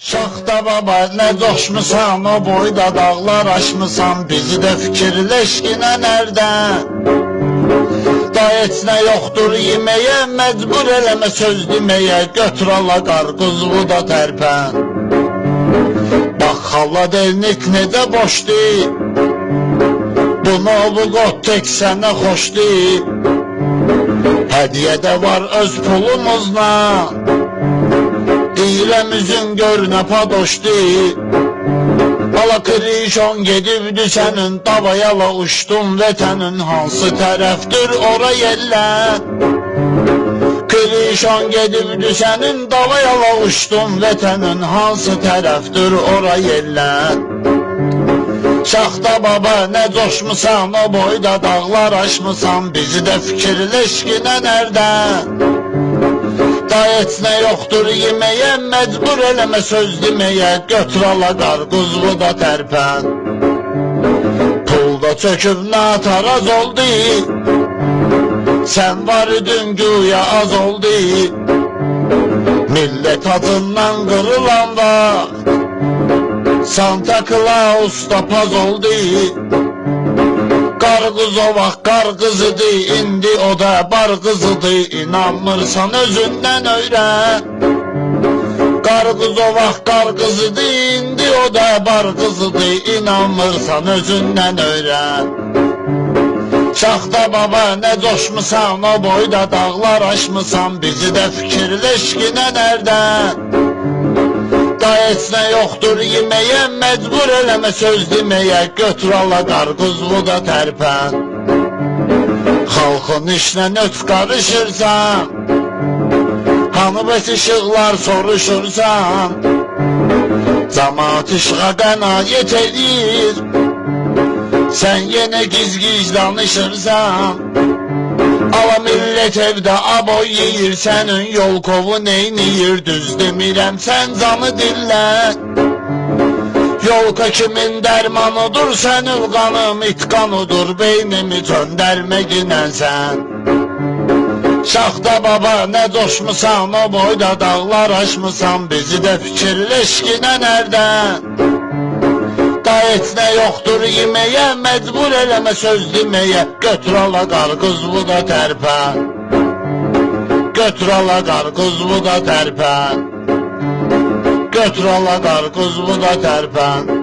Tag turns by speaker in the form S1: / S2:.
S1: Şaxta baba nə coşmusan, o boyda dağlar aşmısan, bizi də fikirləşkinə nərdə? Da heç nə yoxdur yeməyə, məcbur eləmə söz deməyə, götür ala qarqızı da tərpən. Bax xalla delnik necə boşdur, bunu bu qot tek sənə xoşdur. Hədiyə də var öz pulumuzla, deyirəm üzün gör nə padoşdur. Bala krişon gedibdi sənin, davayala uçdun vətənin, hansı tərəfdir ora yellə? Krişon gedibdi sənin, davayala uçdun vətənin, hansı tərəfdir ora yellə? Şaxta baba nə coşmusan, o boyda dağlar aşmısan, bizi də fikirləşkinə nərdə? Da heç nə yoxdur yeməyə, məcbur eləmə söz deməyə, götür ala qarqızı da tərpən. Pulda çöküb nataraz oldu, sən var idin güya az oldu. Millət adından qırılan vaxt, Santa Claus da paz oldu. Qarqız o vaxt qarqızıdır, indi o da bar qızıdır, inanmırsan özündən öyrə. Qarqız o vaxt qarqızıdır, indi o da bar qızıdır, inanmırsan özündən öyrə. Şaxta baba nə coşmusan, o boyda dağlar aşmısan, bizi də fikirləşkinə nərdə? Da heç nə yoxdur yeməyə, məcbur eləmə söz deməyə, götür ala qarqızı da tərpən. Xalqın işlə nöt qarışırsan, hanı bəs işıqlar soruşursan, cəmaat işığa qənaət edir, sən yenə giz-giz danışırsan. Ala millət evdə aboy yeyir, sənin yol kovu neyniyir, düz demirəm sən canı dillə. Yolka kimin dərmanıdır, sənin qanım itqanıdır, beynimi töndərməginən sən. Şaxta baba nə coşmusan, o boyda dağlar aşmısan, bizi də fikirləşkinə nərdə? Da heç nə yoxdur yeməyə, məcbur eləmə söz deməyə, götür ala qarqızı da tərpən. Götür ala qarqızı da tərpən. Götür ala qarqızı da tərpən.